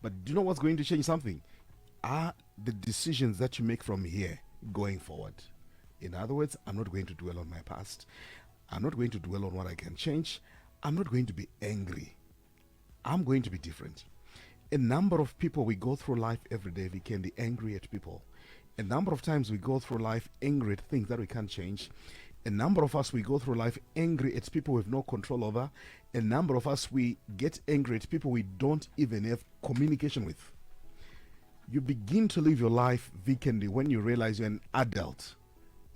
But do you know what's going to change something? Are the decisions that you make from here going forward. In other words, I'm not going to dwell on my past. I'm not going to dwell on what I can change. I'm not going to be angry. I'm going to be different. A number of people, we go through life every day, we can be angry at people. A number of times we go through life angry at things that we can't change. A number of us, we go through life angry at people we have no control over. A number of us, we get angry at people we don't even have communication with. You begin to live your life vacantly when you realize you're an adult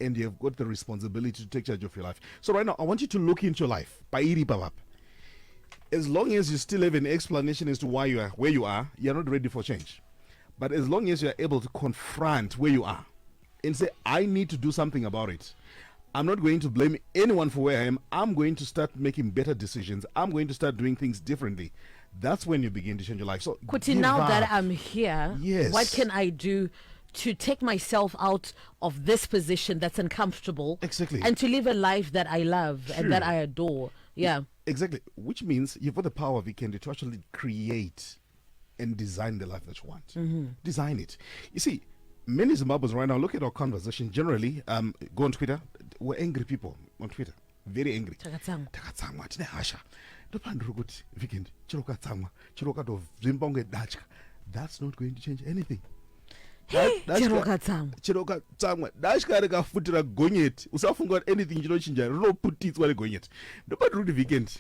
and you've got the responsibility to take charge of your life. So right now, I want you to look into your life. As long as you still have an explanation as to why you are where you are, you're not ready for change. But as long as you're able to confront where you are and say, I need to do something about it. I'm not going to blame anyone for where I am. I'm going to start making better decisions. I'm going to start doing things differently. That's when you begin to change your life. So Kuti, now that I'm here, yes, what can I do to take myself out of this position that's uncomfortable? Exactly. And to live a life that I love and that I adore. Yeah. Exactly. Which means you've got the power, Vikendi, to actually create and design the life that you want. Design it. You see, many Zimbabweans right now, look at our conversation. Generally, go on Twitter. We're angry people on Twitter. Very angry. Takatsangwa, tine hasha. Dopandrukuti, Vikendi, chirokatsangwa, chirokatovimba dachka. That's not going to change anything. Hey, chirokatsangwa dashka rekafutira gonyeti usafunga kuti anything chinochinja rinoputitswa regonyeti ndopandikuti Vikendi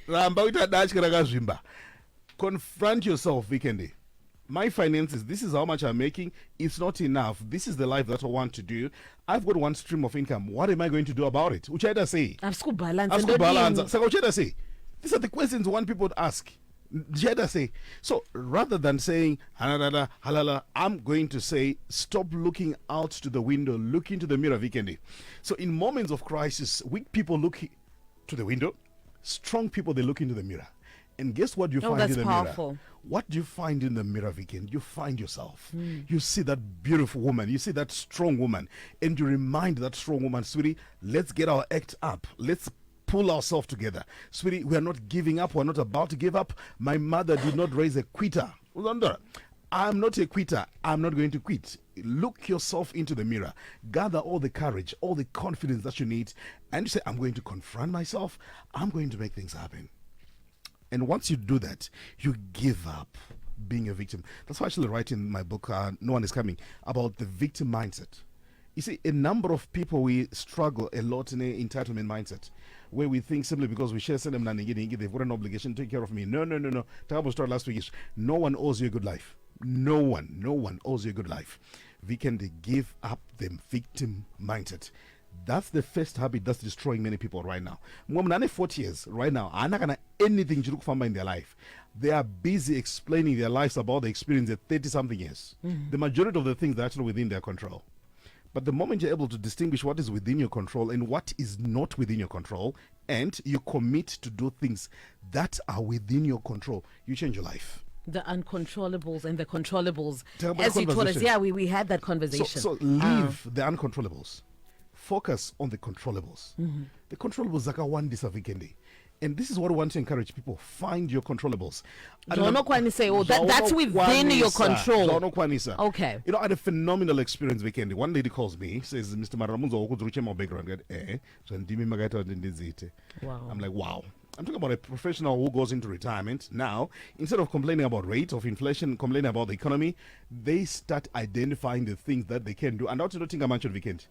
ramba kuita dashka rakazvimba. Confront yourself, Vikendi. My finances, this is how much I'm making. It's not enough. This is the life that I want to do. I've got one stream of income. What am I going to do about it? Uchaida say. Say. These are the questions one people would ask. Say. So rather than saying halala, halala, I'm going to say stop looking out to the window, look into the mirror, Vikendi. So in moments of crisis, weak people look to the window, strong people, they look into the mirror. And guess what you find in the mirror? What do you find in the mirror, Vikendi? You find yourself. You see that beautiful woman. You see that strong woman. And you remind that strong woman, sweetie, let's get our act up. Let's pull ourselves together. Sweetie, we are not giving up. We're not about to give up. My mother did not raise a quitter. I'm not a quitter. I'm not going to quit. Look yourself into the mirror. Gather all the courage, all the confidence that you need. And you say, I'm going to confront myself. I'm going to make things happen. And once you do that, you give up being a victim. That's why I actually write in my book, No One Is Coming, about the victim mindset. You see, a number of people, we struggle a lot in an entitlement mindset, where we think simply because we share them, they've got an obligation to take care of me. No. Takabo's story last week is, no one owes you a good life. No one owes you a good life. We can give up the victim mindset. That's the first habit that's destroying many people right now. 40 years right now, I'm not gonna anything to look for in their life. They are busy explaining their lives about the experience at 30-something years. The majority of the things are actually within their control. But the moment you're able to distinguish what is within your control and what is not within your control, and you commit to do things that are within your control, you change your life. The uncontrollables and the controllables. As you told us, we had that conversation. So leave the uncontrollables. Focus on the controllables. The controllables are one this Vikendi. And this is what I want to encourage people. Find your controllables. That's within your control. Okay. You know, I had a phenomenal experience Vikendi. One lady calls me, says, Mr. Marara, my background. Wow. I'm like, wow. I'm talking about a professional who goes into retirement. Now, instead of complaining about rate of inflation, complaining about the economy, they start identifying the things that they can do. And out to think I'm actually Vikendi.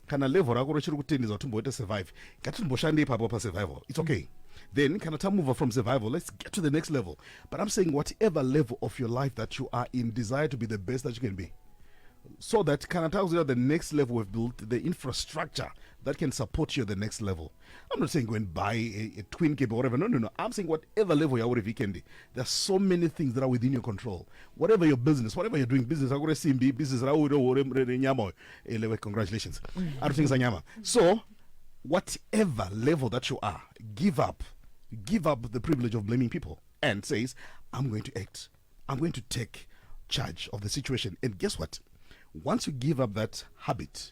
Kana level rako rochiri kutendeza kuti mboite survive ngatimboshandei papo pa survival. It's okay. Then kana move from survival, let's get to the next level. But I'm saying whatever level of your life that you are in, desire to be the best that you can be, so that the next level we've built the infrastructure that can support you at the next level. I'm not saying go and buy a twin cable or whatever. No. I'm saying whatever level you're at Vikendi, there's so many things that are within your control. Whatever your business, whatever you're doing, business, congratulations. So whatever level that you are, give up the privilege of blaming people and says, I'm going to act. I'm going to take charge of the situation. And guess what? Once you give up that habit,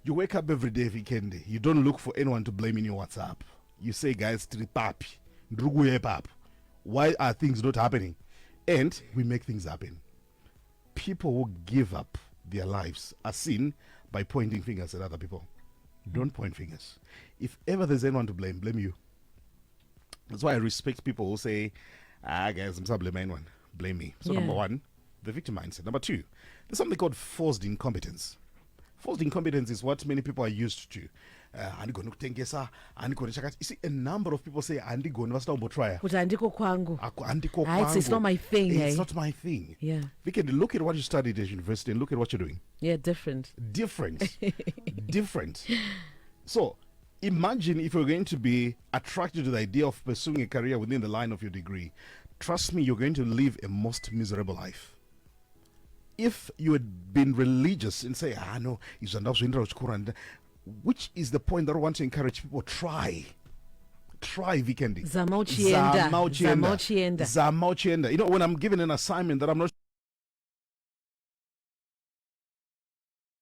you wake up every day, Vikendi. You don't look for anyone to blame in your WhatsApp. You say, guys, tripapi, ndruguye pap. Why are things not happening? And we make things happen. People who give up their lives are seen by pointing fingers at other people. Don't point fingers. If ever there's anyone to blame, blame you. That's why I respect people who say, guys, I'm sorry, blame anyone. Blame me. So number one, the victim mindset. Number two, there's something called forced incompetence. Forced incompetence is what many people are used to. You see, a number of people say, try. It's not my thing. It's not my thing. Yeah. We can look at what you studied at university and look at what you're doing. Yeah, different. Different. So imagine if you're going to be attracted to the idea of pursuing a career within the line of your degree. Trust me, you're going to live a most miserable life. If you had been religious and say, no, which is the point that I want to encourage people, try Vikendi. Zamauchienda. You know, when I'm given an assignment that I'm not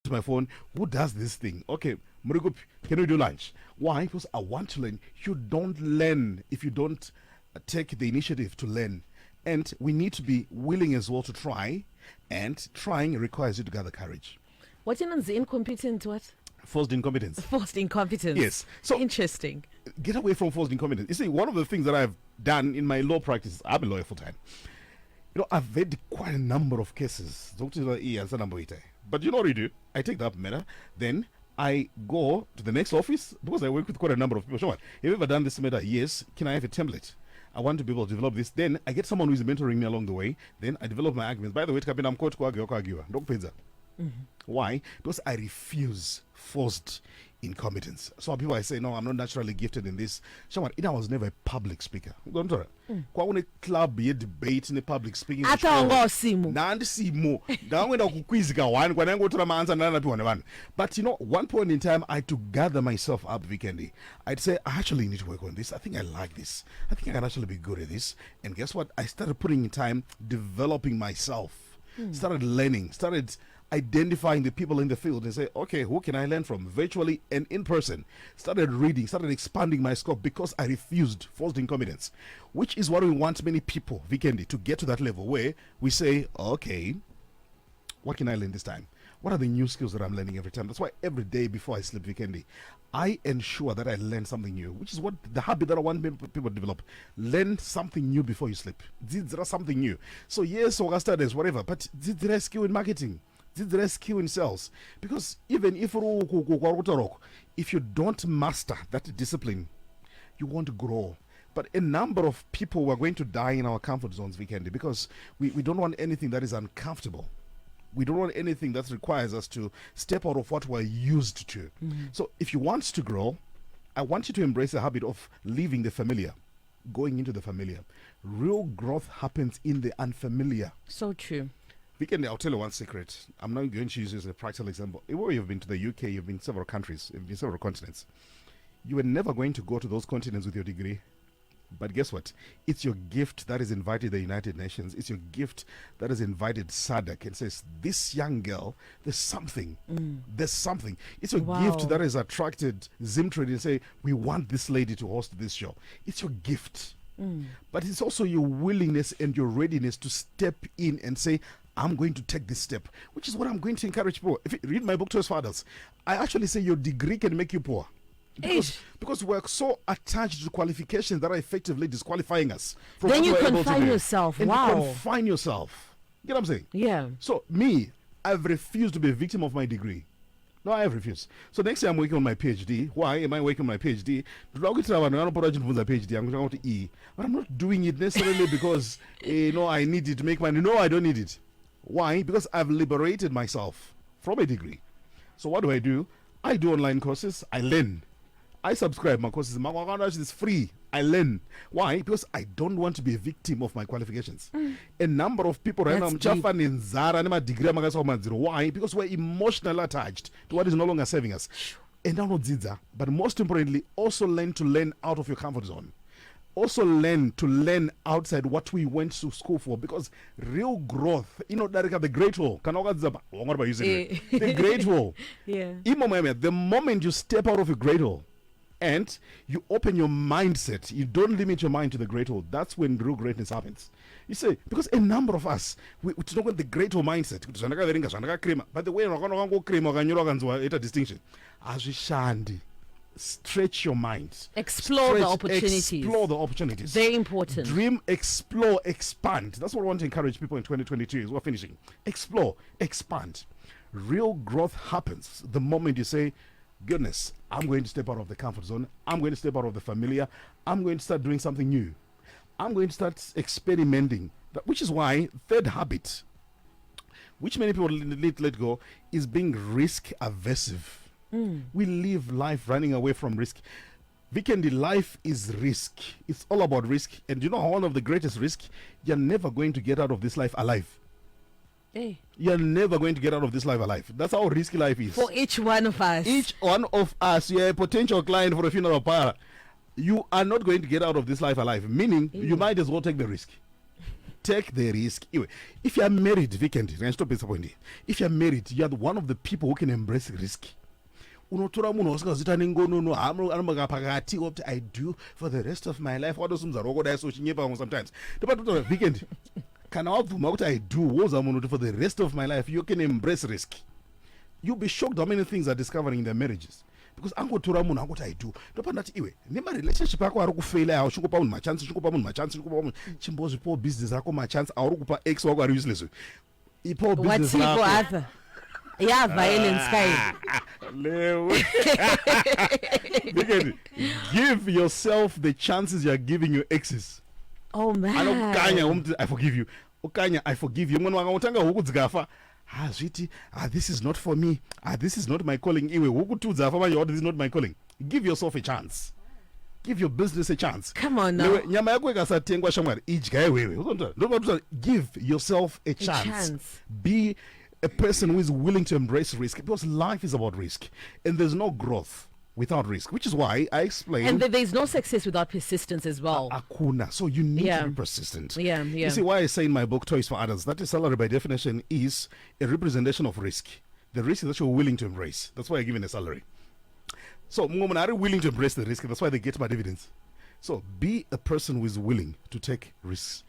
to my phone, who does this thing? Okay, Murigup, can we do lunch? Why? Because I want to learn. You don't learn if you don't take the initiative to learn. And we need to be willing as well to try, and trying requires you to gather courage. What is incompetent? What? Forced incompetence. Forced incompetence. Yes. So interesting. Get away from forced incompetence. You see, one of the things that I've done in my law practice, I'm a lawyer full time. You know, I've read quite a number of cases. But you know what you do? I take that matter, then I go to the next office because I work with quite a number of people. Sure, have you ever done this matter? Yes. Can I have a template? I want to be able to develop this. Then I get someone who is mentoring me along the way. Then I develop my arguments. By the way, I'm court. Why? Because I refuse forced incompetence. So people I say, no, I'm not naturally gifted in this. I was never a public speaker. Kwa club ye debate in a public speaking. But you know, one point in time I had to gather myself up, Vikendi. I'd say, I actually need to work on this. I think I like this. I think I can actually be good at this. And guess what? I started putting in time developing myself. Started learning, started identifying the people in the field and say, okay, who can I learn from, virtually and in person? Started reading, started expanding my scope because I refused forced incompetence, which is what we want many people, Vikendi, to get to that level where we say, okay, what can I learn this time? What are the new skills that I'm learning every time? That's why every day before I sleep, Vikendi, I ensure that I learn something new, which is what the habit that I want people to develop. Learn something new before you sleep. There is something new. So yes, Augusta, there's whatever, but there is skill in marketing. There is skill in sales. Because even if you don't master that discipline, you won't grow. But a number of people were going to die in our comfort zones, Vikendi, because we don't want anything that is uncomfortable. We don't want anything that requires us to step out of what we're used to. So if you want to grow, I want you to embrace the habit of leaving the familiar, going into the familiar. Real growth happens in the unfamiliar. So true. Vikendi, I'll tell you one secret. I'm not going to use this as a practical example. Where you've been to the UK, you've been several countries, you've been several continents. You were never going to go to those continents with your degree. But guess what? It's your gift that has invited the United Nations. It's your gift that has invited SADC and says, this young girl, there's something. There's something. It's your gift that has attracted Zimtrade and say, we want this lady to host this show. It's your gift. But it's also your willingness and your readiness to step in and say, I'm going to take this step, which is what I'm going to encourage people. If you read my book, Toast Fathers, I actually say your degree can make you poor. Because we're so attached to qualifications that are effectively disqualifying us. From then you confine yourself. And you confine yourself. You know what I'm saying? Yeah. So me, I've refused to be a victim of my degree. No, I have refused. So next year I'm working on my PhD. Why am I working on my PhD? But I'm not doing it necessarily because I need it to make money. No, I don't need it. Why? Because I've liberated myself from a degree. So what do? I do online courses. I learn. I subscribe my courses. My course is free. I learn. Why? Because I don't want to be a victim of my qualifications. A number of people right now, in Zara, degree. Why? Because we're emotionally attached to what is no longer serving us. And now not Zidza, but most importantly, also learn to learn out of your comfort zone. Also learn to learn outside what we went to school for, because real growth, the great wall. The great wall. Yeah. The moment you step out of a great hole, and you open your mindset. You don't limit your mind to the great old. That's when real greatness happens. You say, because a number of us, we talk about the great old mindset. But the way it's a distinction. Azvishandi. Stretch your mind. Explore the opportunities. Explore the opportunities. Very important. Dream, explore, expand. That's what I want to encourage people in 2022 as we're finishing. Explore, expand. Real growth happens the moment you say, goodness, I'm going to step out of the comfort zone. I'm going to step out of the familiar. I'm going to start doing something new. I'm going to start experimenting. Which is why third habit, which many people need to let go, is being risk aversive. We live life running away from risk. Vikendi, life is risk. It's all about risk. And you know one of the greatest risks? You're never going to get out of this life alive. Hey. You're never going to get out of this life alive. That's how risky life is. For each one of us. Each one of us, you're a potential client for a funeral parlor. You are not going to get out of this life alive. Meaning, you might as well take the risk. Take the risk. Anyway, if you're married, Vikendi, stop disappointing. If you're married, you're one of the people who can embrace risk. I do for the rest of my life. What does sometimes? Weekend. Can I do for the rest of my life? You can embrace risk. You'll be shocked how many things are discovering in their marriages. Because what I do. Never relationship fail my chance, chimbozi poor business my chance, ex useless. What's yeah, violence kind. Give yourself the chances you're giving your exes. Oh man. I forgive you. Okanya, I forgive you. This is not for me. This is not my calling. This is not my calling. Give yourself a chance. Give your business a chance. Come on now. Give yourself a chance. Be a person who is willing to embrace risk, because life is about risk and there's no growth without risk, which is why I explained. And there's no success without persistence as well. Akuna. So you need to be persistent. Yeah. You see why I say in my book, Toys for Others, that a salary by definition is a representation of risk. The risk is that you're willing to embrace. That's why you're given a salary. So, women are willing to embrace the risk. That's why they get my dividends. So, be a person who is willing to take risks.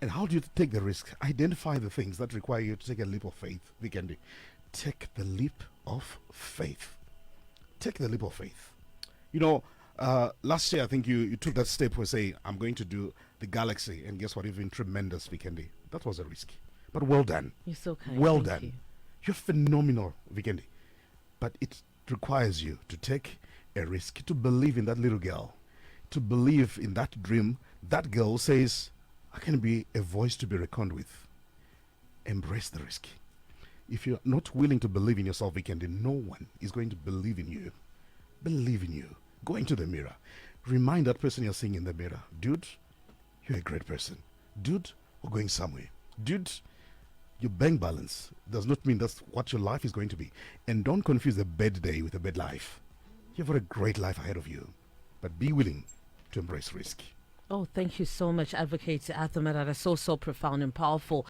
And how do you take the risk? Identify the things that require you to take a leap of faith. Vikendi. Take the leap of faith. Take the leap of faith. Last year I think you took that step where say, I'm going to do the galaxy, and guess what? You've been tremendous, Vikendi. That was a risk. But well done. You're so kind. Well Thank done. you. You're phenomenal, Vikendi. But it requires you to take a risk, to believe in that little girl, to believe in that dream. That girl says, I can be a voice to be reckoned with. Embrace the risk. If you're not willing to believe in yourself, Vikendi, no one is going to believe in you. Believe in you. Go into the mirror. Remind that person you're seeing in the mirror, dude, you're a great person. Dude, we're going somewhere. Dude, your bank balance does not mean that's what your life is going to be. And don't confuse a bad day with a bad life. You've got a great life ahead of you. But be willing to embrace risk. Oh, thank you so much, Advocate Arthur Marara. So profound and powerful.